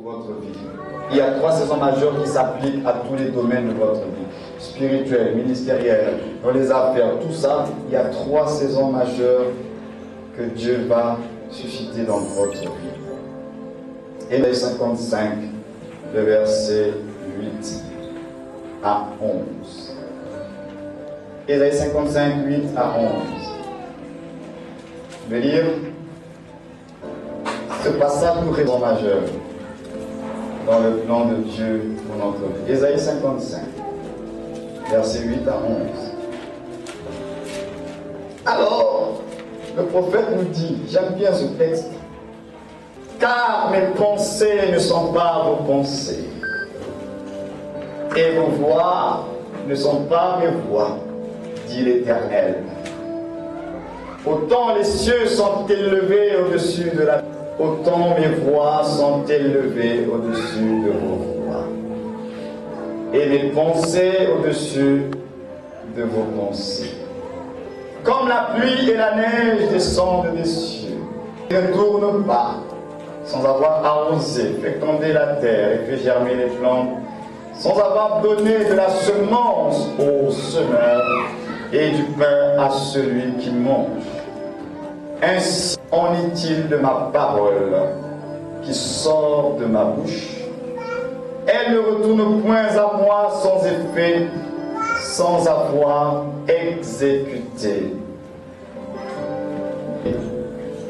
votre vie. Il y a 3 saisons majeures qui s'appliquent à tous les domaines de votre vie. Spirituel, ministériel, dans les affaires, tout ça, il y a 3 saisons majeures que Dieu va susciter dans votre vie. Ésaïe 55, le verset 8 à 11. Ésaïe 55, 8 à 11. Je vais lire ce passage nous raison majeur dans le plan de Dieu pour notre vie. Ésaïe 55, verset 8 à 11. Alors, le prophète nous dit, j'aime bien ce texte, car mes pensées ne sont pas vos pensées, et vos voix ne sont pas mes voix, dit l'Éternel. Autant les cieux sont élevés au-dessus de la terre, autant mes voix sont élevées au-dessus de vos voix, et mes pensées au-dessus de vos pensées. Comme la pluie et la neige descendent des cieux, ne tournent pas, sans avoir arrosé, fécondé la terre et fait germer les plantes, sans avoir donné de la semence au semeur et du pain à celui qui mange. Ainsi en est-il de ma parole qui sort de ma bouche. Elle ne retourne point à moi sans effet, sans avoir exécuté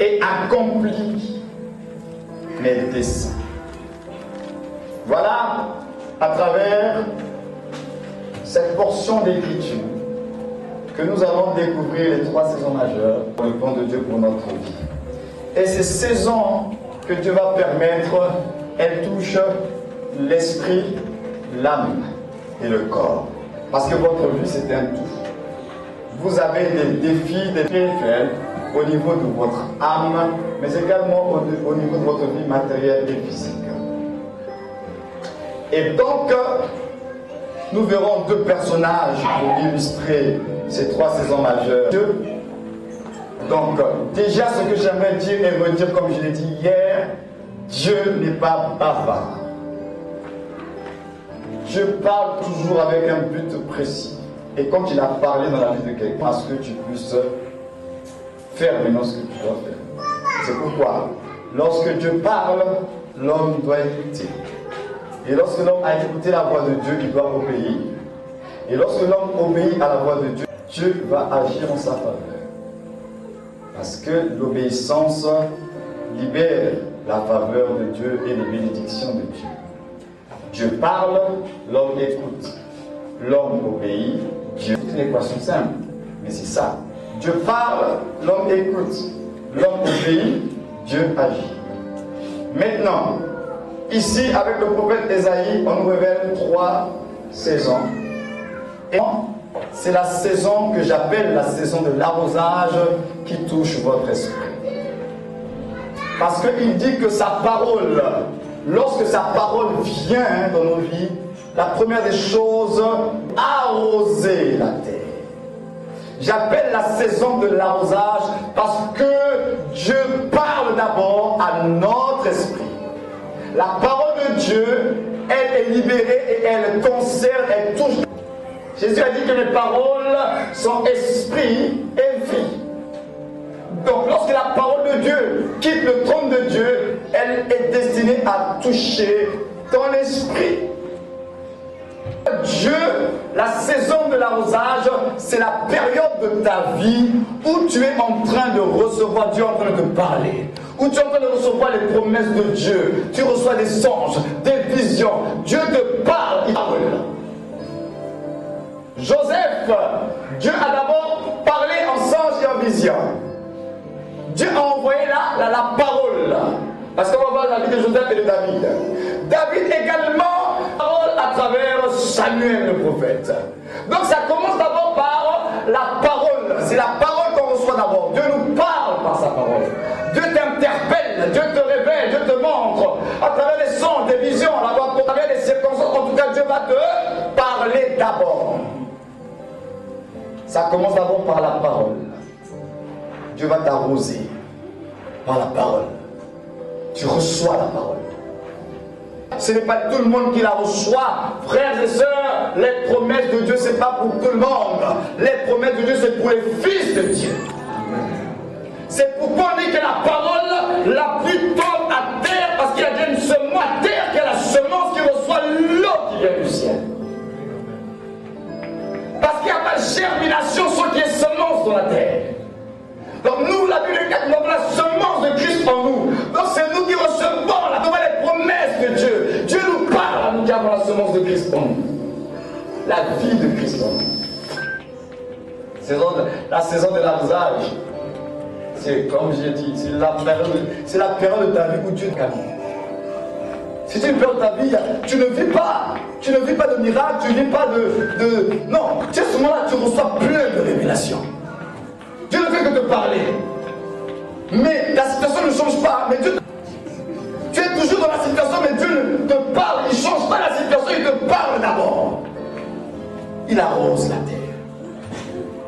et accompli mes desseins. Voilà, à travers cette portion d'écriture, que nous allons découvrir les 3 saisons majeures pour le plan de Dieu pour notre vie. Et ces saisons que Dieu va permettre, elles touchent l'esprit, l'âme et le corps. Parce que votre vie, c'est un tout. Vous avez des défis, des spirituels au niveau de votre âme, mais également au niveau de votre vie matérielle et physique. Et donc, nous verrons 2 personnages pour illustrer ces 3 saisons majeures. Donc, déjà, ce que j'aimerais dire et redire, comme je l'ai dit hier, Dieu n'est pas bavard. Dieu parle toujours avec un but précis. Et quand il a parlé dans la vie de quelqu'un, à ce que tu puisses faire maintenant ce que tu dois faire. C'est pourquoi, lorsque Dieu parle, l'homme doit écouter. Et lorsque l'homme a écouté la voix de Dieu, il doit obéir. Et lorsque l'homme obéit à la voix de Dieu, Dieu va agir en sa faveur. Parce que l'obéissance libère la faveur de Dieu et les bénédictions de Dieu. Dieu parle, l'homme écoute. L'homme obéit, Dieu. C'est une équation simple, mais c'est ça. Dieu parle, l'homme écoute. L'homme obéit, Dieu agit. Maintenant, ici, avec le prophète Ésaïe, on nous révèle 3 saisons. Et c'est la saison que j'appelle la saison de l'arrosage qui touche votre esprit. Parce qu'il dit que sa parole, lorsque sa parole vient dans nos vies, la première des choses, arroser la terre. J'appelle la saison de l'arrosage parce que Dieu parle d'abord à notre esprit. La parole de Dieu, elle est libérée et elle concerne, elle touche. Jésus a dit que les paroles sont esprit et vie. Donc lorsque la parole de Dieu quitte le trône de Dieu, elle est destinée à toucher ton esprit. Dieu, la saison de l'arrosage, c'est la période de ta vie où tu es en train de recevoir Dieu en train de te parler. Où tu es en train de recevoir les promesses de Dieu. Tu reçois des songes, des visions. Dieu te parle, il parle. Joseph, Dieu a d'abord parlé en songe et en vision. Dieu a envoyé la parole. Parce qu'on va voir la vie de Joseph et de David. David également, parole à travers Samuel le prophète. Donc ça commence d'abord par la parole. C'est la parole qu'on reçoit d'abord. Dieu nous parle par sa parole. Dieu t'interpelle, Dieu te révèle, Dieu te montre. À travers des sons, des visions, à travers des circonstances, en tout cas Dieu va te parler d'abord. Ça commence d'abord par la parole. Dieu va t'arroser par la parole. Tu reçois la parole. Ce n'est pas tout le monde qui la reçoit. Frères et sœurs, les promesses de Dieu, ce n'est pas pour tout le monde. Les promesses de Dieu, c'est pour les fils de Dieu. C'est pourquoi on dit que la parole, la pluie tombe à terre, parce qu'il y a déjà une semence à terre, qui est la semence qui reçoit l'eau qui vient du ciel. Parce qu'il n'y a pas de germination sans qu'il y ait semence dans la terre. Donc nous, la Bible dit, nous avons la semence de Christ en nous. Donc c'est nous qui recevons les promesses de Dieu. Dieu nous parle à nous qui avons la semence de Christ en nous. La vie de Christ en nous. La saison de l'arrosage. C'est comme j'ai dit, c'est la période de ta vie où Dieu te calme. Si tu perds ta vie, tu ne vis pas de miracles, tu ne vis pas de... Non, à ce moment-là, tu reçois plein de révélations. Dieu ne fait que te parler. Mais la situation ne change pas. Mais Dieu, tu es toujours dans la situation, mais Dieu ne te parle. Il ne change pas la situation, il te parle d'abord. Il arrose la terre.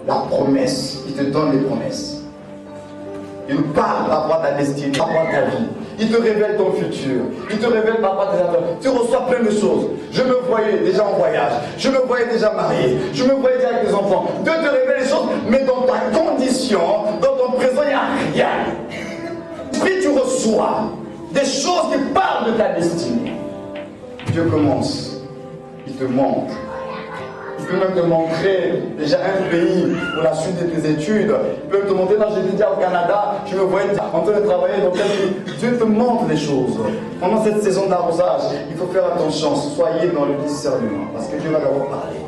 La promesse, il te donne les promesses. Il parle par rapport à ta destinée, par rapport à ta vie. Il te révèle ton futur. Il te révèle par rapport à tes affaires. Tu reçois plein de choses. Je me voyais déjà en voyage. Je me voyais déjà marié. Je me voyais déjà avec des enfants. Dieu te révèle les choses, mais dans ta condition, dans ton présent, il n'y a rien. Puis tu reçois des choses qui parlent de ta destinée. Dieu commence. Il te montre. Il peut même te montrer déjà un pays pour la suite de tes études. Il peut te montrer, non, j'ai déjà au Canada, je me voyais en train de travailler dans quel pays. Dieu te montre les choses. Pendant cette saison d'arrosage, il faut faire attention, soyez dans le discernement. Parce que Dieu va d'abord parler.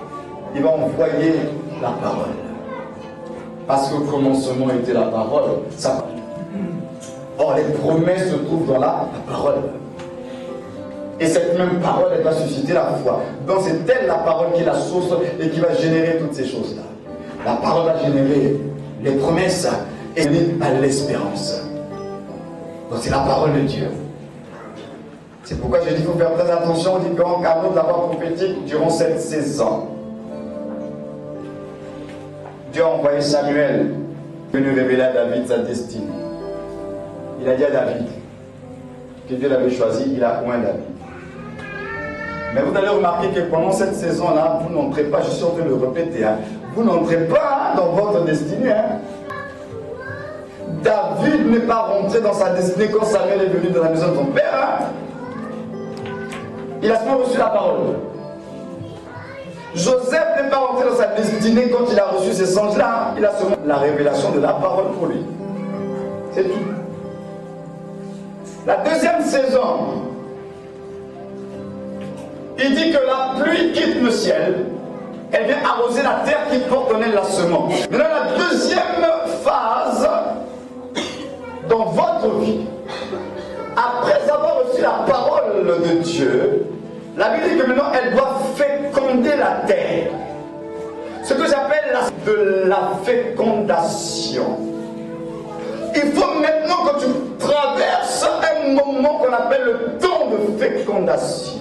Il va envoyer la parole. Parce qu'au commencement était la parole. Or, les promesses se trouvent dans la parole. Et cette même parole, elle va susciter la foi. Donc c'est elle la parole qui est la source et qui va générer toutes ces choses-là. La parole va générer les promesses et à l'espérance. Donc c'est la parole de Dieu. C'est pourquoi je dis qu'il faut faire très attention aux différents canaux de la voix prophétique durant cette saison. Dieu a envoyé Samuel venu révéler à David sa destinée. Il a dit à David que Dieu l'avait choisi, il a oint David. Mais vous allez remarquer que pendant cette saison-là, vous n'entrez pas, je suis en train de le répéter, hein, vous n'entrez pas dans votre destinée. Hein. David n'est pas rentré dans sa destinée quand Samuel est venu dans la maison de son père. Hein. Il a seulement reçu la parole. Joseph n'est pas rentré dans sa destinée quand il a reçu ces songes-là. Il a seulement la révélation de la parole pour lui. C'est tout. La deuxième saison, il dit que la pluie quitte le ciel, elle vient arroser la terre qui porte en elle la semence. Maintenant, la deuxième phase dans votre vie, après avoir reçu la parole de Dieu, la Bible dit que maintenant elle doit féconder la terre. Ce que j'appelle de la fécondation. Il faut maintenant que tu traverses un moment qu'on appelle le temps de fécondation.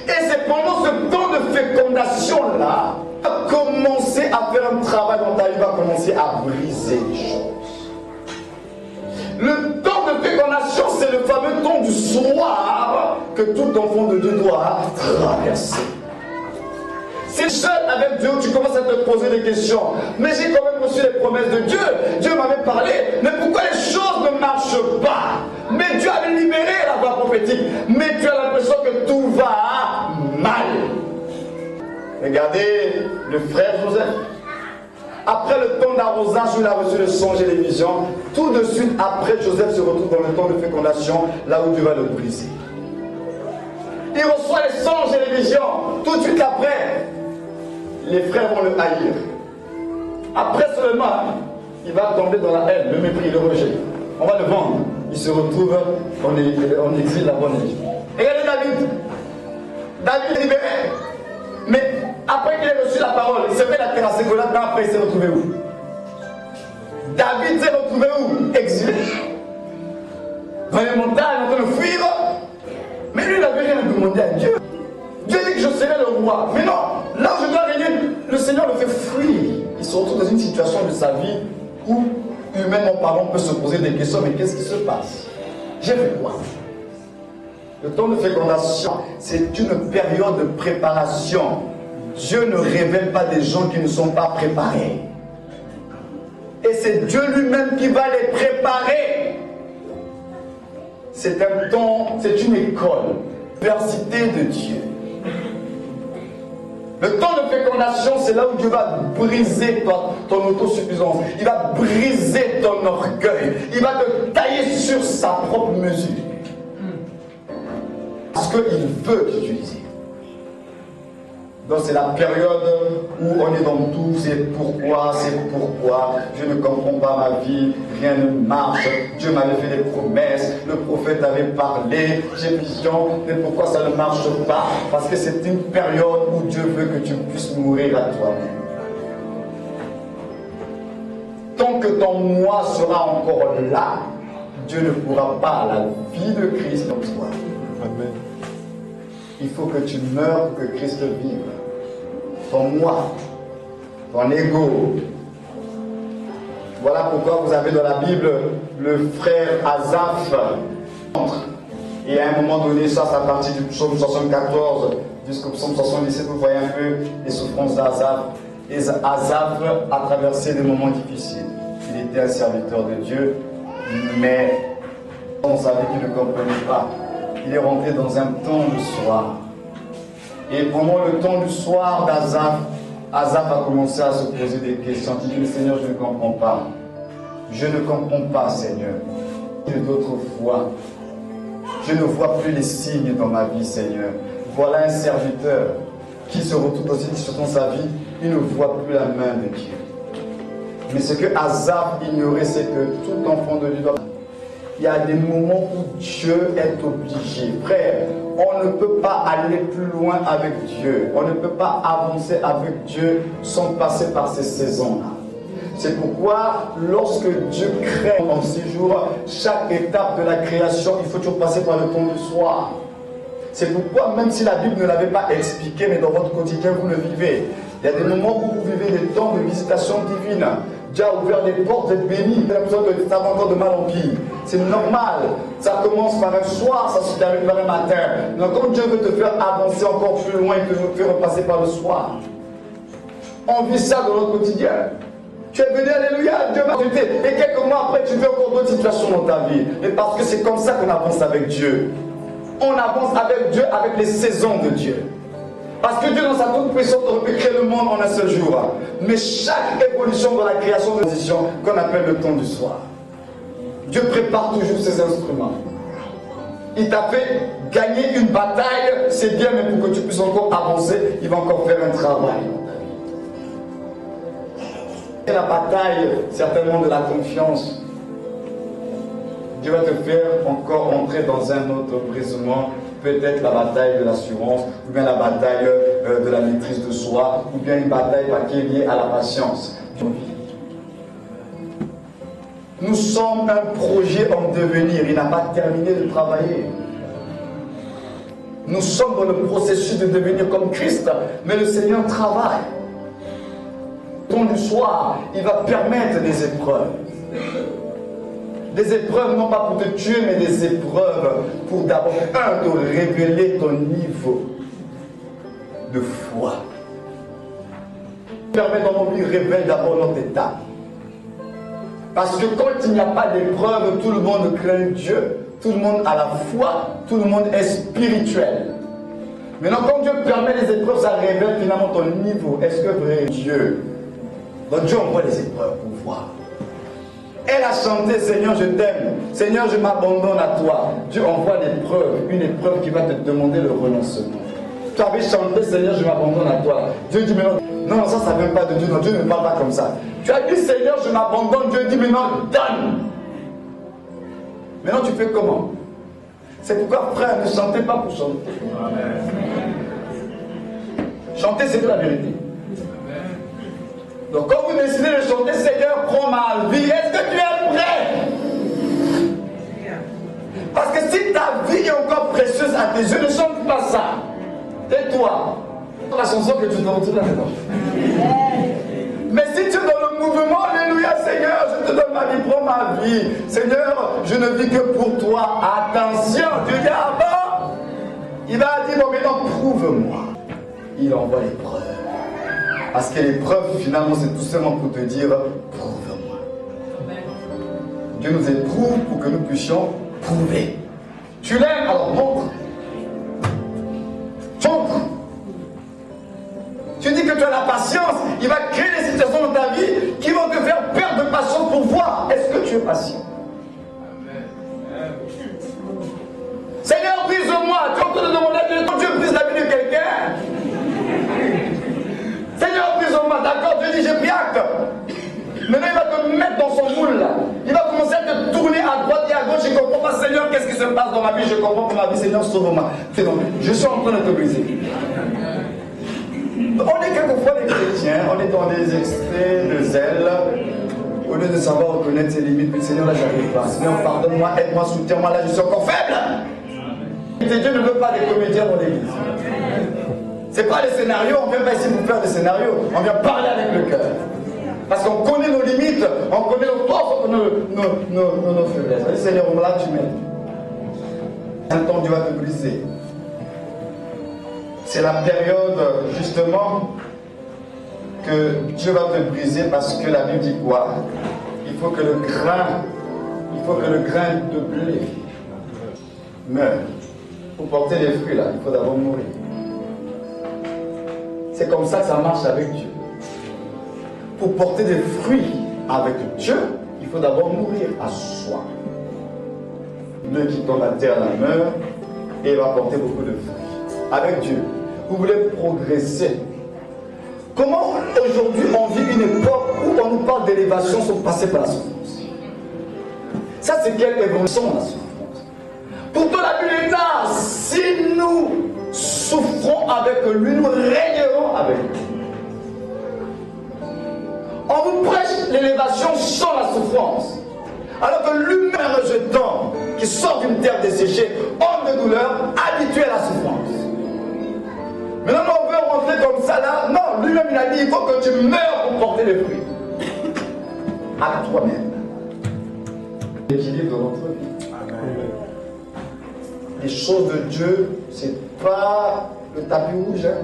Et c'est pendant ce temps de fécondation-là, tu vas commencer à faire un travail dans ta vie, va commencer à briser les choses. Le temps de fécondation, c'est le fameux temps du soir que tout enfant de Dieu doit traverser. C'est seul avec Dieu, tu commences à te poser des questions. Mais j'ai quand même reçu les promesses de Dieu. Dieu m'avait parlé. Mais pourquoi les choses ne marchent pas? Mais Dieu avait libéré la voix prophétique. Mais tu as l'impression que tout va mal. Regardez le frère Joseph. Après le temps d'arrosage où il a reçu le songe et les visions, tout de suite après, Joseph se retrouve dans le temps de fécondation, là où Dieu va le briser. Il reçoit les songes et les visions. Tout de suite après, les frères vont le haïr. Après seulement, il va tomber dans la haine, le mépris, le rejet. On va le vendre. Il se retrouve en exil là-bas en Égypte. Regardez David. David est libéré. Mais après qu'il ait reçu la parole, il s'est fait la terre à Ségolat, mais après il s'est retrouvé où? David s'est retrouvé où? Exilé. Dans les montagnes, en train de fuir. Mais lui, il n'avait rien demandé à Dieu. Dieu dit que je serai le roi. Mais non, là où je dois régner, le Seigneur le fait fuir. Il se retrouve dans une situation de sa vie où, humainement parlant, on peut se poser des questions. Mais qu'est-ce qui se passe? J'ai fait quoi? Le temps de fécondation, c'est une période de préparation. Dieu ne révèle pas des gens qui ne sont pas préparés. Et c'est Dieu lui-même qui va les préparer. C'est un temps, c'est une école, l'université de Dieu. Le temps de fécondation, c'est là où Dieu va briser ton autosuffisance. Il va briser ton orgueil. Il va te tailler sur sa propre mesure. Parce qu'il veut t'utiliser. Donc c'est la période où on est dans tout, c'est pourquoi, je ne comprends pas ma vie, rien ne marche, Dieu m'avait fait des promesses, le prophète avait parlé, j'ai vision, mais pourquoi ça ne marche pas? Parce que c'est une période où Dieu veut que tu puisses mourir à toi-même. Tant que ton moi sera encore là, Dieu ne pourra pas la vie de Christ en toi. Amen. Il faut que tu meurs pour que Christ vive. Ton moi, ton ego. Voilà pourquoi vous avez dans la Bible le frère Asaph. Et à un moment donné, ça c'est à partir du psaume 74 jusqu'au psaume 77, vous voyez un peu les souffrances d'Asaph. Et Asaph a traversé des moments difficiles. Il était un serviteur de Dieu, mais on savait qu'il ne comprenait pas. Il est rentré dans un temps du soir. Et pendant le temps du soir d'Asaph, Asaph a commencé à se poser des questions. Il dit, Seigneur, je ne comprends pas. Je ne comprends pas, Seigneur. D'autres fois, je ne vois plus les signes dans ma vie, Seigneur. Voilà un serviteur qui se retrouve dans une situation de sa vie, il ne voit plus la main de Dieu. Mais ce que Asaph ignorait, c'est que tout enfant de Dieu doit... Il y a des moments où Dieu est obligé. Frère, on ne peut pas aller plus loin avec Dieu. On ne peut pas avancer avec Dieu sans passer par ces saisons-là. C'est pourquoi, lorsque Dieu crée en 6 jours, chaque étape de la création, il faut toujours passer par le temps du soir. C'est pourquoi, même si la Bible ne l'avait pas expliqué, mais dans votre quotidien, vous le vivez. Il y a des moments où vous vivez des temps de visitation divine. Dieu a ouvert les portes, d'être béni. Vous avez besoin de ça encore de mal en pire. C'est normal. Ça commence par un soir, ça se termine par un matin. Donc quand Dieu veut te faire avancer encore plus loin, il te fait repasser par le soir. On vit ça dans notre quotidien. Tu es venu, alléluia, Dieu m'a traité. Et quelques mois après, tu vis encore d'autres situations dans ta vie. Mais parce que c'est comme ça qu'on avance avec Dieu. On avance avec Dieu, avec les saisons de Dieu. Parce que Dieu, dans sa toute puissance, aurait pu créer le monde en un seul jour. Mais chaque évolution dans la création de position, qu'on appelle le temps du soir, Dieu prépare toujours ses instruments. Il t'a fait gagner une bataille, c'est bien, mais pour que tu puisses encore avancer, il va encore faire un travail. Et la bataille, certainement de la confiance, Dieu va te faire encore entrer dans un autre brisement. Peut-être la bataille de l'assurance, ou bien la bataille de la maîtrise de soi, ou bien une bataille qui est liée à la patience. Nous sommes un projet en devenir, il n'a pas terminé de travailler. Nous sommes dans le processus de devenir comme Christ, mais le Seigneur travaille. Le temps du soir, il va permettre des épreuves. Des épreuves non pas pour te tuer, mais des épreuves pour d'abord, te révéler ton niveau de foi. Permet dans nos vies, révèle d'abord notre état. Parce que quand il n'y a pas d'épreuve, tout le monde craint Dieu, tout le monde a la foi, tout le monde est spirituel. Maintenant, quand Dieu permet les épreuves, ça révèle finalement ton niveau. Est-ce que vrai Dieu? Donc Dieu envoie les épreuves pour voir. Elle a chanté, Seigneur, je t'aime. Seigneur, je m'abandonne à toi. Dieu envoie l'épreuve, une épreuve qui va te demander le renoncement. Tu avais chanté, Seigneur, je m'abandonne à toi. Dieu dit maintenant, non, ça ne vient pas de Dieu. Non, Dieu ne parle pas comme ça. Tu as dit, Seigneur, je m'abandonne. Dieu dit maintenant, donne. Maintenant, tu fais comment? C'est pourquoi, frère, ne chantez pas pour chanter. Amen. Chanter, c'est la vérité. Donc quand vous décidez de chanter, Seigneur, prends ma vie, est-ce que tu es prêt? Parce que si ta vie est encore précieuse à tes yeux, ne chante pas ça. Tais-toi. La chanson que tu te retrouves là-dedans. Mais si tu es dans le mouvement, alléluia, Seigneur, je te donne ma vie, prends ma vie. Seigneur, je ne vis que pour toi. Attention, tu dis, ah bon? Il va dire, bon maintenant prouve-moi. Il envoie l'épreuve. Parce que l'épreuve, finalement, c'est tout simplement pour te dire, prouve-moi. Dieu nous éprouve pour que nous puissions prouver. Tu l'aimes, alors montre. Montre. Tu dis que tu as la patience, il va créer des situations dans ta vie qui vont te faire perdre de patience pour voir. Est-ce que tu es patient? Seigneur, brise-moi. Tu es en train de demander à Dieu, quand Dieu brise la vie de quelqu'un. Seigneur, brise-moi. D'accord, Dieu dit, j'ai pris acte. Maintenant, il va te mettre dans son moule là. Il va commencer à te tourner à droite et à gauche. Je ne comprends pas, Seigneur, qu'est-ce qui se passe dans ma vie? Je comprends que ma vie, Seigneur, sauve-moi. C'est bon, je suis en train de te briser. On est quelquefois des chrétiens, on est dans des excès de zèle. Au lieu de savoir reconnaître ses limites, mais Seigneur, là, j'arrive pas. Seigneur, pardonne-moi, aide-moi, soutiens-moi, là, je suis encore faible. Et Dieu ne veut pas des comédiens dans l'église. Ce n'est pas les scénarios, on ne vient pas ici pour faire des scénarios, on vient parler avec le cœur. Parce qu'on connaît nos limites, on connaît nos forces, nos faiblesses. On dit, Seigneur, là, tu m'aides. Un temps, Dieu va te briser. C'est la période, justement, que Dieu va te briser parce que la Bible dit quoi? Il faut que le grain de blé meure. Pour porter des fruits, là, il faut d'abord mourir. C'est comme ça que ça marche avec Dieu. Pour porter des fruits avec Dieu, il faut d'abord mourir à soi. Le qui tombe à terre la meurt et va porter beaucoup de fruits. Avec Dieu, vous voulez progresser. Comment aujourd'hui on vit une époque où on nous parle d'élévation sans passer par la souffrance? Ça, c'est quelle évolution la souffrance? Pourtant la Bible est là, si nous souffrons avec lui, nous régnerons avec lui. On nous prêche l'élévation sans la souffrance. Alors que l'humain rejetant, qui sort d'une terre desséchée, homme de douleur, habitué à la souffrance. Maintenant, on veut rentrer comme ça là. Non, lui-même il a dit, il faut que tu meurs pour porter les fruits. À toi-même. L'équilibre de notre vie. Amen. Les choses de Dieu, c'est pas le tapis rouge. Hein.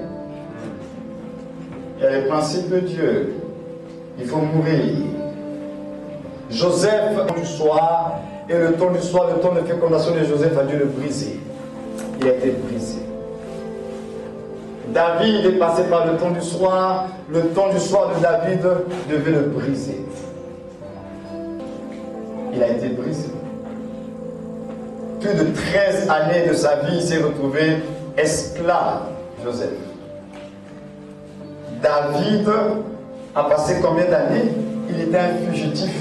Il y a les principes de Dieu. Il faut mourir. Joseph, le temps du soir, et le temps du soir, le temps de fécondation de Joseph a dû le briser. Il a été brisé. David est passé par le temps du soir de David devait le briser. Il a été brisé. Plus de 13 années de sa vie, il s'est retrouvé esclave, Joseph. David a passé combien d'années? Il était un fugitif.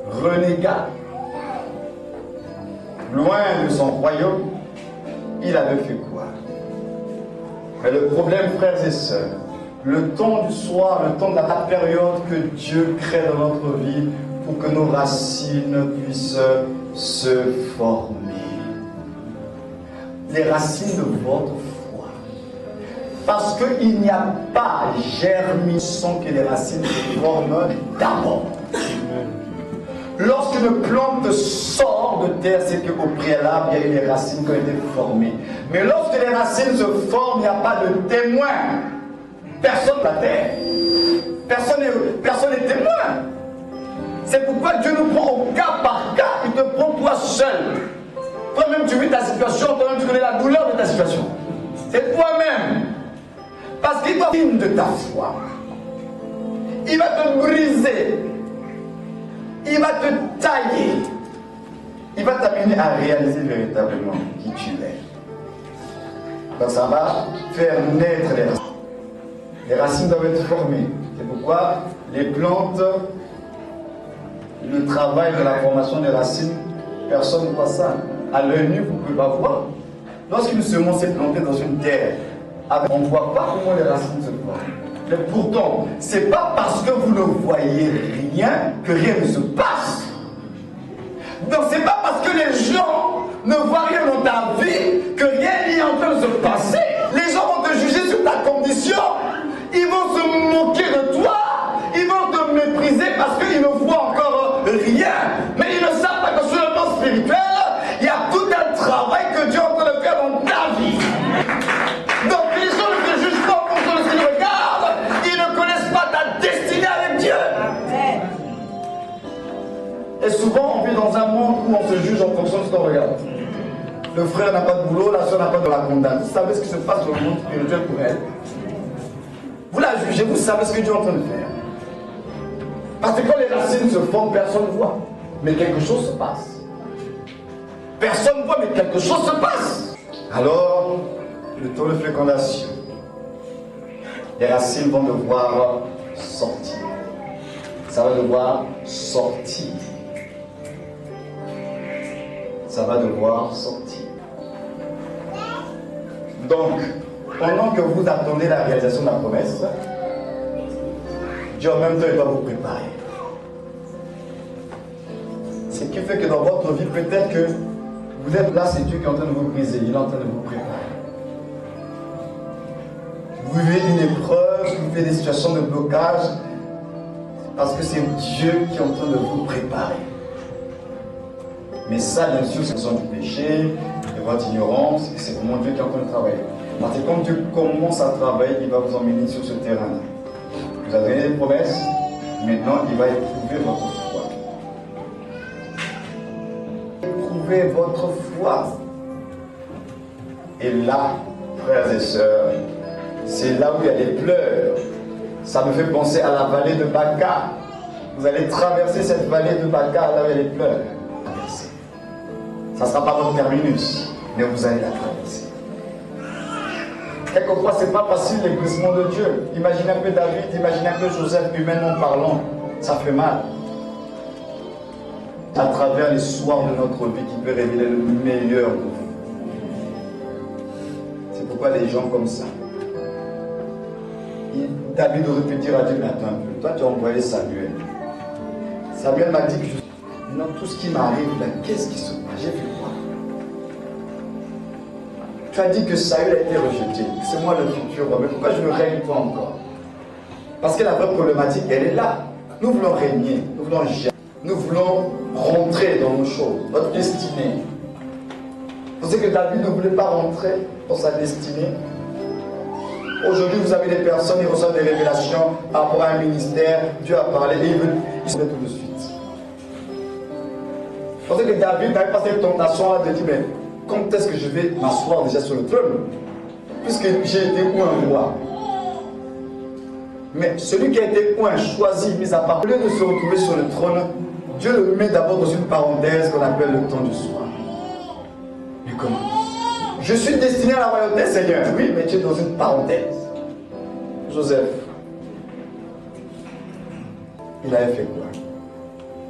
Renégat. Loin de son royaume, il avait fait quoi? Mais le problème, frères et sœurs, le temps du soir, le temps de la période que Dieu crée dans notre vie pour que nos racines puissent se former. Les racines de votre foi. Parce qu'il n'y a pas germine sans que les racines se forment d'abord. Lorsqu'une plante sort de terre, c'est qu'au préalable, il y a eu des racines qui ont été formées. Mais lorsque les racines se forment, il n'y a pas de témoin. Personne ne la terre. Personne n'est témoin. C'est pourquoi Dieu nous prend au cas par cas. Il te prend toi seul. Toi-même, tu vis ta situation, toi-même, tu connais la douleur de ta situation. C'est toi-même. Parce qu'il va digne de ta foi. Il va te briser. Il va te tailler. Il va t'amener à réaliser véritablement qui tu es. Donc ça va faire naître les racines. Les racines doivent être formées. C'est pourquoi les plantes, le travail de la formation des racines, personne ne voit ça. À l'œil nu, vous ne pouvez pas voir. Lorsqu'une semence est plantée dans une terre, on ne voit pas comment les racines se forment. Mais pourtant, ce n'est pas parce que vous ne voyez rien que rien ne se passe. Donc ce n'est pas parce que les gens ne voient rien dans ta vie que rien n'est en train de se passer. Les gens vont te juger sur ta condition. Ils vont se moquer de toi. Ils vont te mépriser parce qu'ils ne voient encore rien. Mais ils ne savent pas que sur le plan spirituel, il y a tout un travail qu'on regarde. Le frère n'a pas de boulot, la soeur n'a pas de la condamne. Vous savez ce qui se passe dans le monde spirituel pour elle. Vous la jugez, vous savez ce que Dieu est en train de faire. Parce que quand les racines se forment, personne ne voit. Mais quelque chose se passe. Personne ne voit, mais quelque chose se passe. Alors, le taux de fécondation, les racines vont devoir sortir. Ça va devoir sortir. Ça va devoir sortir. Donc, pendant que vous attendez la réalisation de la promesse, Dieu en même temps il va vous préparer. Ce qui fait que dans votre vie, peut-être que vous êtes là, c'est Dieu qui est en train de vous briser, il est en train de vous préparer. Vous vivez une épreuve, vous vivez des situations de blocage, parce que c'est Dieu qui est en train de vous préparer. Mais ça, bien sûr, c'est du péché, de votre ignorance, et c'est vraiment Dieu qui est en train de travailler. Parce que quand Dieu commence à travailler, il va vous emmener sur ce terrain-là. Vous avez donné des promesses, maintenant il va éprouver votre foi. Éprouver votre foi. Et là, frères et sœurs, c'est là où il y a des pleurs. Ça me fait penser à la vallée de Baca. Vous allez traverser cette vallée de Baca, là où il y a des pleurs. Ça ne sera pas votre terminus, mais vous allez la traverser. Quelquefois, ce n'est pas facile l'églissement de Dieu. Imaginez un peu David, imaginez un peu Joseph, humainement parlant. Ça fait mal. À travers les soirs de notre vie qui peut révéler le meilleur de vous. C'est pourquoi les gens comme ça. David aurait pu dire à Dieu, mais attends un peu, toi tu as envoyé Samuel. Samuel m'a dit que non, tout ce qui m'arrive là, qu'est-ce qui se passe? J'ai fait quoi? Tu as dit que Saül a été rejeté. C'est moi le futur roi. Mais pourquoi je ne règne pas encore? Parce que la vraie problématique, elle est là. Nous voulons régner, nous voulons gérer, nous voulons rentrer dans nos choses, notre destinée. Vous savez que David ne voulait pas rentrer dans sa destinée. Aujourd'hui, vous avez des personnes qui reçoivent des révélations par rapport à un ministère. Dieu a parlé et ils sont tout de suite. Vous savez que David n'avait pas cette tentation-là de dire, mais quand est-ce que je vais m'asseoir déjà sur le trône? Puisque j'ai été un roi. Mais celui qui a été choisi, mis à part, au lieu de se retrouver sur le trône, Dieu le met d'abord dans une parenthèse qu'on appelle le temps du soir. Mais comment? Je suis destiné à la royauté, Seigneur. Oui, mais tu es dans une parenthèse. Joseph, il avait fait quoi?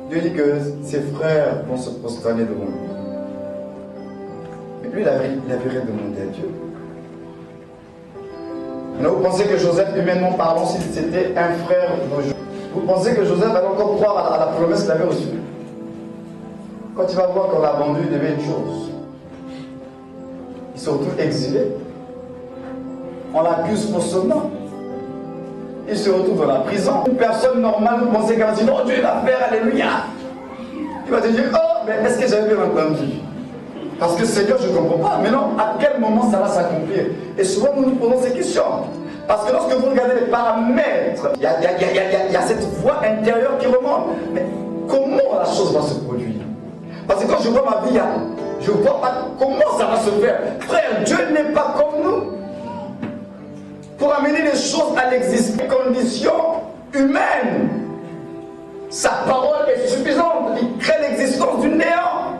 Dieu dit que ses frères vont se prosterner devant lui. Mais lui, il avait rien demandé à Dieu. Maintenant, vous pensez que Joseph, humainement parlant, s'il c'était un frère de Joseph, vous pensez que Joseph allait encore croire à la promesse qu'il avait reçue? Quand il va voir qu'on l'a vendu, il devait une chose. Il se retrouve exilé. On l'accuse faussement. Il se retrouve dans la prison. Une personne normale, vous pensez qu'elle va dire, oh Dieu va faire, alléluia. Il va te dire, oh, mais est-ce que j'avais bien entendu? Parce que Seigneur, je ne comprends pas. Mais non, à quel moment ça va s'accomplir? Et souvent, nous nous posons ces questions. Parce que lorsque vous regardez les paramètres, il y a cette voix intérieure qui remonte. Mais comment la chose va se produire? Parce que quand je vois ma vie, je ne vois pas comment ça va se faire. Frère, Dieu n'est pas comme nous. Pour amener les choses à l'existence, conditions humaines. Sa parole est suffisante. Il crée l'existence du néant.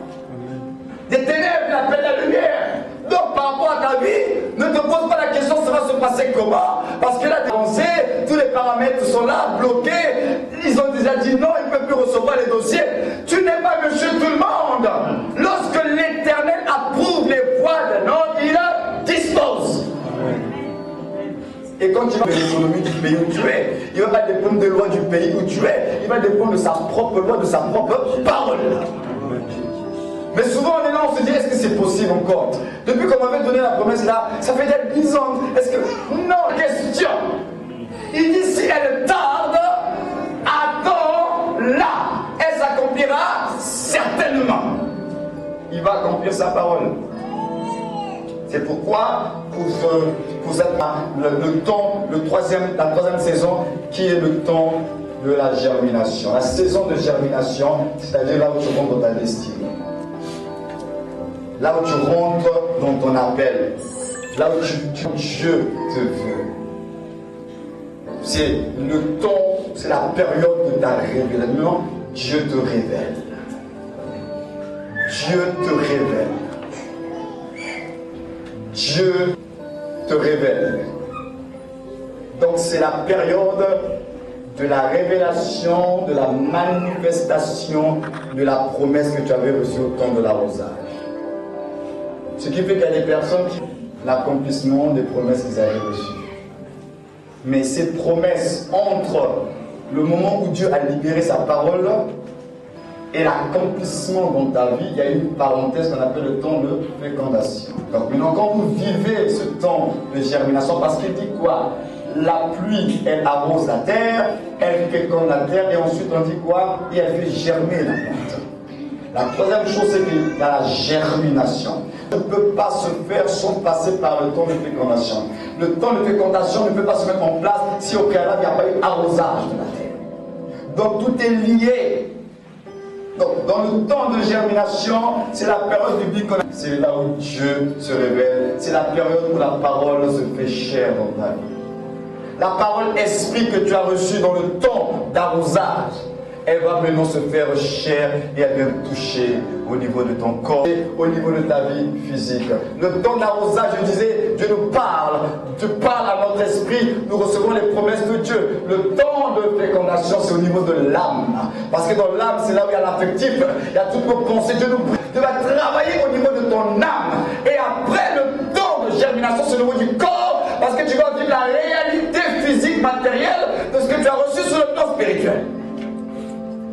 Des ténèbres, il appelle la lumière. Donc par rapport à ta vie, ne te pose pas la question ça va se passer comment. Parce que là, tous les paramètres sont là, bloqués. Ils ont déjà dit non, ils ne peuvent plus recevoir les dossiers. Tu n'es pas monsieur tout le monde. Lorsque l'Éternel approuve les voies d'un homme, il dispose. Et quand il va de l'économie du pays où tu es, il ne va pas dépendre des lois du pays où tu es, il va dépendre de sa propre loi, de sa propre parole. Mais souvent on est là, on se dit, est-ce que c'est possible encore? Depuis qu'on m'avait donné la promesse là, ça fait des 10 ans. Est-ce que... Non, question. Il dit, si elle tarde, attends-la. Elle s'accomplira certainement. Il va accomplir sa parole. C'est pourquoi, pour le temps, la troisième saison, qui est le temps de la germination. La saison de germination, c'est-à-dire là où tu rentres dans ta destinée. là où tu rentres dans ton appel, là où Dieu te veut. C'est le temps, c'est la période de ta révélation. Dieu te révèle. Dieu te révèle. Dieu te révèle. Donc c'est la période de la révélation, de la manifestation de la promesse que tu avais reçue au temps de l'arrosage. Ce qui fait qu'il y a des personnes qui ont l'accomplissement des promesses qu'ils avaient reçues. Mais ces promesses, entre le moment où Dieu a libéré sa parole et l'accomplissement dans ta vie, il y a une parenthèse qu'on appelle le temps de fécondation. Donc maintenant, quand vous vivez ce temps de germination, parce qu'il dit quoi? La pluie, elle arrose la terre, elle féconde la terre, et ensuite on dit quoi? Et elle fait germer la plante. La troisième chose, c'est qu'il y a la germination. Ne peut pas se faire sans passer par le temps de fécondation. Le temps de fécondation ne peut pas se mettre en place si au préalable il n'y a pas eu arrosage de la terre. Donc tout est lié. Donc dans le temps de germination, c'est la période du biconation. C'est là où Dieu se révèle. C'est la période où la parole se fait chair dans ta vie. La parole esprit que tu as reçue dans le temps d'arrosage, elle va maintenant se faire chair et elle vient toucher au niveau de ton corps et au niveau de ta vie physique. Le temps d'arrosage, je disais, Dieu nous parle. Dieu parle à notre esprit, nous recevons les promesses de Dieu. Le temps de fécondation, c'est au niveau de l'âme. Parce que dans l'âme, c'est là où il y a l'affectif, il y a toutes nos pensées. Dieu va travailler au niveau de ton âme. Et après le temps de germination, c'est au niveau du corps, parce que tu vas vivre la réalité physique, matérielle de ce que tu as reçu sur le plan spirituel.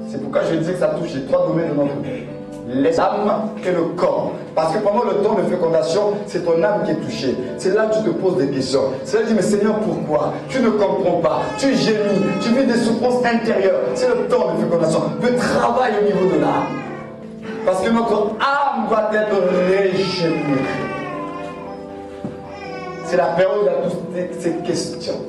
C'est pourquoi je disais que ça touche les trois domaines de notre vie. L'âme et le corps. Parce que pendant le temps de fécondation, c'est ton âme qui est touchée. C'est là que tu te poses des questions. C'est là que tu dis, mais Seigneur, pourquoi? Tu ne comprends pas. Tu gémis. Tu vis des souffrances intérieures. C'est le temps de fécondation. Le travail au niveau de l'âme. Parce que notre âme doit être régénérée. C'est la période où il y a toutes ces questions.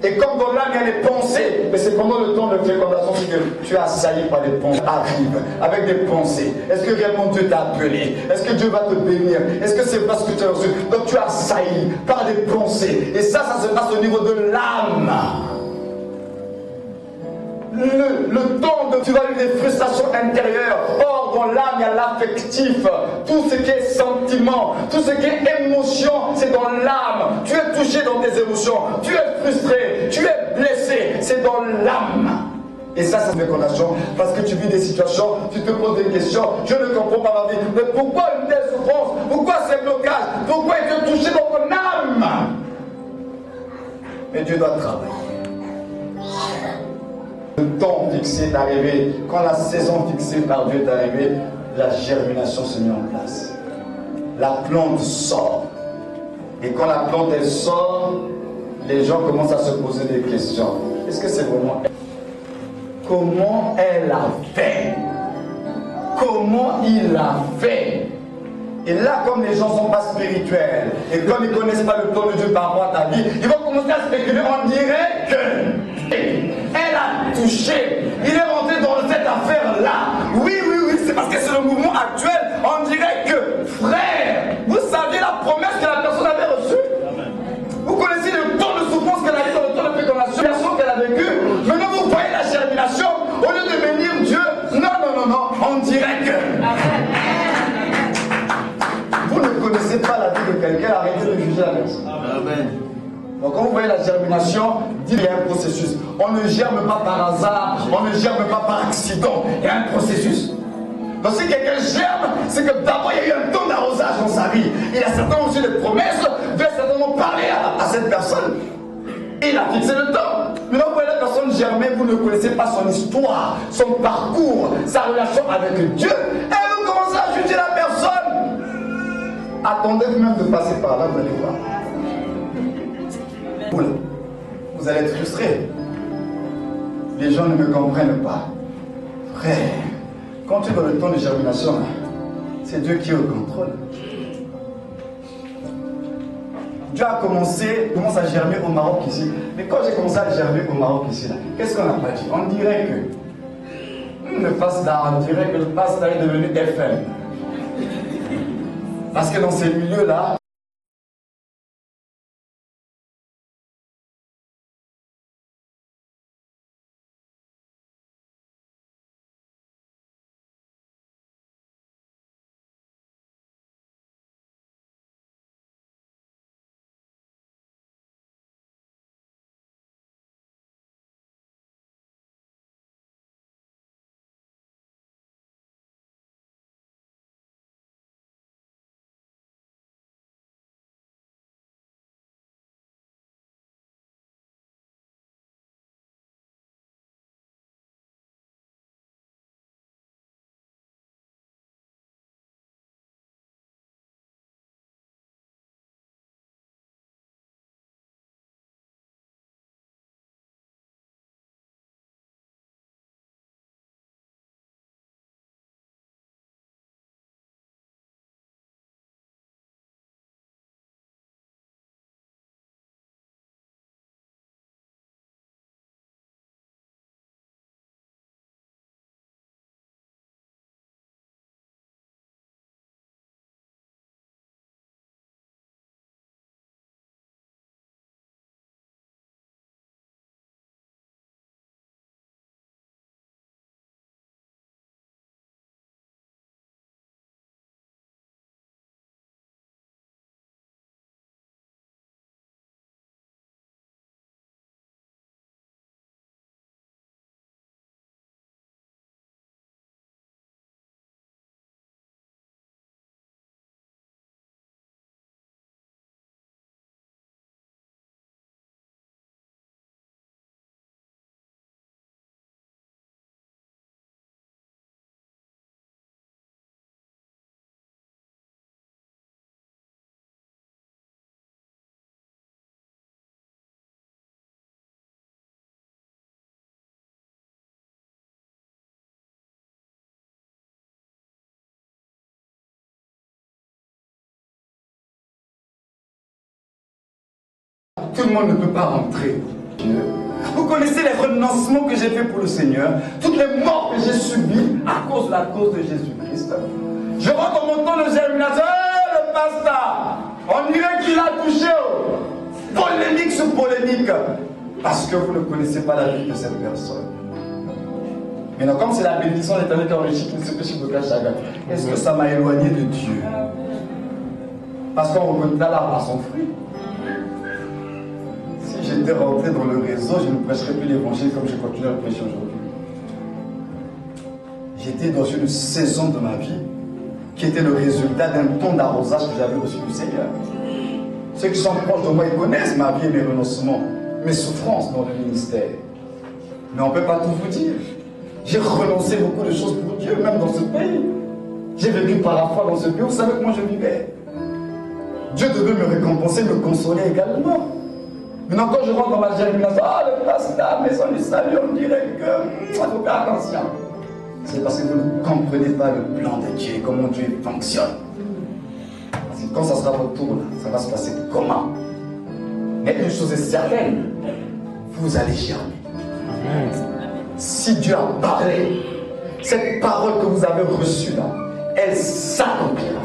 Et comme dans l'âme il y a des pensées, mais c'est pendant le temps de fécondation que tu es assailli par des pensées, arrive avec des pensées. Est-ce que réellement Dieu t'a appelé? Est-ce que Dieu va te bénir? Est-ce que c'est parce que tu as reçu? Donc tu es assailli par des pensées. Et ça se passe au niveau de l'âme. Le temps de tu vas vivre des frustrations intérieures. Or dans l'âme il y a l'affectif. Tout ce qui est sentiment, tout ce qui est émotion, c'est dans l'âme. Tu es touché dans tes émotions. Tu es frustré, tu es blessé, c'est dans l'âme. Et ça, c'est une fécondation. Parce que tu vis des situations, tu te poses des questions. Je ne comprends pas ma vie. Mais pourquoi une telle souffrance? Pourquoi ces blocages? Pourquoi es-tu touché dans ton âme? Mais Dieu doit travailler. Le temps fixé est arrivé, quand la saison fixée par Dieu est arrivée, la germination se met en place. La plante sort. Et quand la plante elle sort, les gens commencent à se poser des questions. Est-ce que c'est vraiment elle? Comment elle a fait? Comment il a fait? Et là, comme les gens ne sont pas spirituels, et comme ils ne connaissent pas le plan de Dieu par rapport à ta vie, ils vont commencer à spéculer. On dirait que elle a touché. Il est rentré dans cette affaire-là. Oui, c'est parce que c'est le mouvement actuel. On dirait que, frère, vous saviez la promesse que la personne avait reçue? Vous connaissez le temps de souffrance qu'elle a eu dans le temps de fécondation qu'elle a vécu. Maintenant, vous voyez la germination. Au lieu de bénir Dieu, non, on dirait que... Vous ne connaissez pas la vie de quelqu'un, arrêtez de juger la personne. Amen. Donc quand vous voyez la germination, il y a un processus. On ne germe pas par hasard, on ne germe pas par accident. Il y a un processus. Donc si quelqu'un germe, c'est que d'abord il y a eu un temps d'arrosage dans sa vie. Il a certainement reçu des promesses, Dieu a certainement parlé à cette personne. Il a fixé le temps. Maintenant vous voyez la personne germer, vous ne connaissez pas son histoire, son parcours, sa relation avec Dieu. Et vous commencez à juger la personne. Attendez même de passer par là, vous allez voir. Vous allez être frustré. Les gens ne me comprennent pas. Frère, quand tu es dans le temps de germination, c'est Dieu qui est au contrôle. Dieu a commence à germer au Maroc ici. Mais quand j'ai commencé à germer au Maroc ici, qu'est-ce qu'on n'a pas dit? On dirait que le passe-là, on dirait que le passe-là est devenu FM. Parce que dans ces milieux-là, tout le monde ne peut pas rentrer. Vous connaissez les renoncements que j'ai fait pour le Seigneur, toutes les morts que j'ai subies à cause de la cause de Jésus-Christ. Je rentre en montant le germinateur, le pasteur, on dirait qu'il a touché. Polémique sur polémique. Parce que vous ne connaissez pas la vie de cette personne. Maintenant, comme c'est la bénédiction de l'Éternel qui enrichit, qui ne se peut sur le cas chacun, est-ce que ça m'a éloigné de Dieu? Parce qu'on reconnaît là par son fruit. Si j'étais rentré dans le réseau, je ne prêcherais plus l'évangile comme je continue à le prêcher aujourd'hui. J'étais dans une saison de ma vie qui était le résultat d'un ton d'arrosage que j'avais reçu du Seigneur. Ceux qui sont proches de moi, ils connaissent ma vie et mes renoncements, mes souffrances dans le ministère. Mais on ne peut pas tout vous dire. J'ai renoncé beaucoup de choses pour Dieu, même dans ce pays. J'ai vécu par la foi dans ce pays, vous savez comment je vivais. Dieu devait me récompenser, me consoler également. Maintenant, quand je rentre dans ma germination, le pasteur, maison du salut, on dirait que il faut faire attention. C'est parce que vous ne comprenez pas le plan de Dieu et comment Dieu fonctionne. Parce que quand ça sera votre tour, ça va se passer comment? Mais une chose est certaine, vous allez germer. Si Dieu a parlé, cette parole que vous avez reçue là, elle s'accomplira.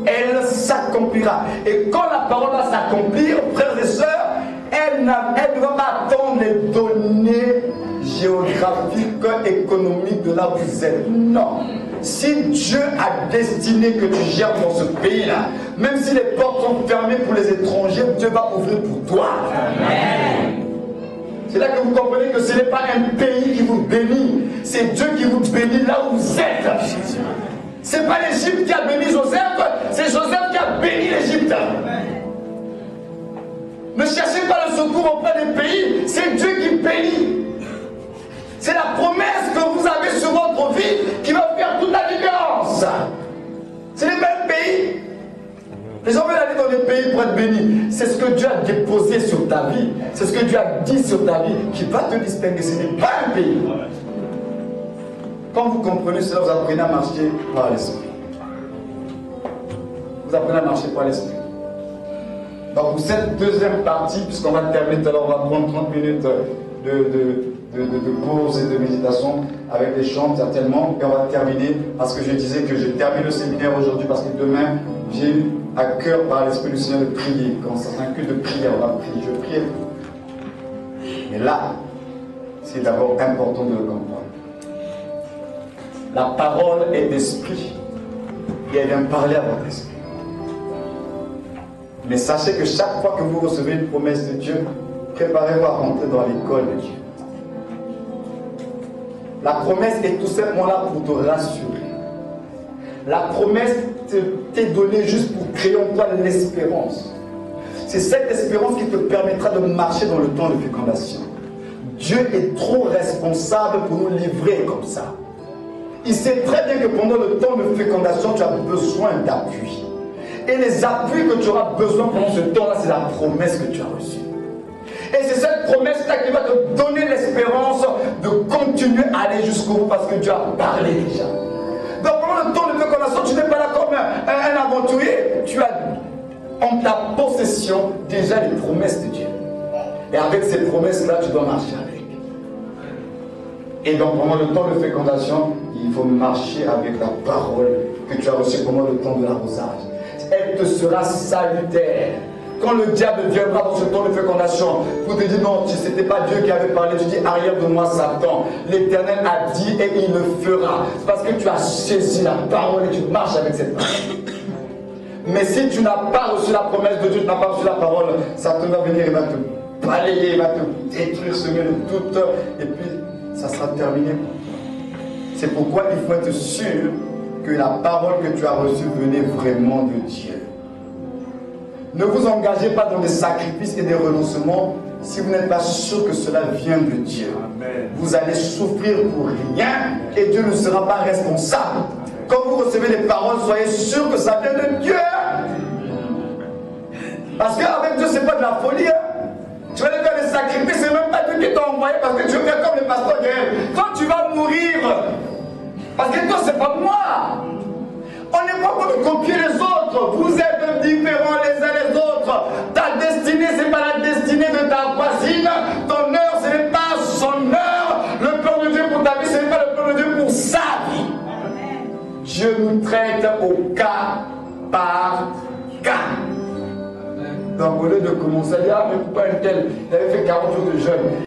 Elle s'accomplira. Et quand la parole va s'accomplir, frères et sœurs, elle ne va pas attendre les données géographiques, économiques de là où vous êtes. Non. Si Dieu a destiné que tu gères dans ce pays-là, même si les portes sont fermées pour les étrangers, Dieu va ouvrir pour toi. Amen. C'est là que vous comprenez que ce n'est pas un pays qui vous bénit, c'est Dieu qui vous bénit là où vous êtes. Ce n'est pas l'Égypte qui a béni Joseph, c'est Joseph qui a béni l'Égypte. Ne cherchez pas le secours auprès des pays, c'est Dieu qui bénit. C'est la promesse que vous avez sur votre vie qui va faire toute la différence. C'est les mêmes pays. Les gens veulent aller dans les pays pour être bénis. C'est ce que Dieu a déposé sur ta vie. C'est ce que Dieu a dit sur ta vie qui va te distinguer. Ce n'est pas un pays. Quand vous comprenez cela, vous apprenez à marcher par l'esprit. Vous apprenez à marcher par l'esprit. Donc pour cette deuxième partie, puisqu'on va terminer tout à l'heure, on va prendre 30 minutes de de pause et de méditation avec les chants certainement. Et on va terminer parce que je disais que je termine le séminaire aujourd'hui parce que demain j'ai eu à cœur par l'Esprit du Seigneur de prier. Quand c'est un culte de prière, on va prier, je prie. Mais là, c'est d'abord important de le comprendre. La parole est d'esprit et elle vient parler à votre esprit. Mais sachez que chaque fois que vous recevez une promesse de Dieu, préparez-vous à rentrer dans l'école de Dieu. La promesse est tout simplement là pour te rassurer. La promesse t'est donnée juste pour créer en toi l'espérance. C'est cette espérance qui te permettra de marcher dans le temps de fécondation. Dieu est trop responsable pour nous livrer comme ça. Il sait très bien que pendant le temps de fécondation, tu as besoin d'appui. Et les appuis que tu auras besoin pendant ce temps-là, c'est la promesse que tu as reçue. Et c'est cette promesse-là qui va te donner l'espérance de continuer à aller jusqu'au bout parce que Dieu a parlé déjà. Donc pendant le temps de fécondation, tu n'es pas là comme un aventurier. Tu as en ta possession déjà les promesses de Dieu. Et avec ces promesses-là, tu dois marcher avec. Et donc pendant le temps de fécondation, il faut marcher avec la parole que tu as reçue pendant le temps de l'arrosage. Elle te sera salutaire. Quand le diable viendra dans ce temps de fécondation pour te dire non, ce n'était pas Dieu qui avait parlé, tu dis arrière de moi Satan. L'Éternel a dit et il le fera. C'est parce que tu as saisi la parole et tu marches avec cette parole. Mais si tu n'as pas reçu la promesse de Dieu, tu n'as pas reçu la parole, Satan va venir, il va te balayer, il va te détruire, semer le doute, et puis ça sera terminé. C'est pourquoi il faut être sûr que la parole que tu as reçue venait vraiment de Dieu. Ne vous engagez pas dans des sacrifices et des renoncements si vous n'êtes pas sûr que cela vient de Dieu. Amen. Vous allez souffrir pour rien et Dieu ne sera pas responsable. Quand vous recevez des paroles, soyez sûr que ça vient de Dieu. Parce qu'avec Dieu, ce n'est pas de la folie. Tu vas aller faire des sacrifices, c'est même pas Dieu qui t'a envoyé parce que tu veux faire comme le pasteur Gaël. Toi, tu vas mourir. Parce que toi, c'est pas moi. On n'est pas pour copier les autres. Vous êtes différents les uns les autres. Ta destinée, ce n'est pas la destinée de ta voisine. Ton heure, ce n'est pas son heure. Le plan de Dieu pour ta vie, ce n'est pas le plan de Dieu pour sa vie. Dieu nous traite au cas par cas. Donc au lieu de commencer à dire, ah mais pourquoi un tel, il avait fait 40 jours de jeûne.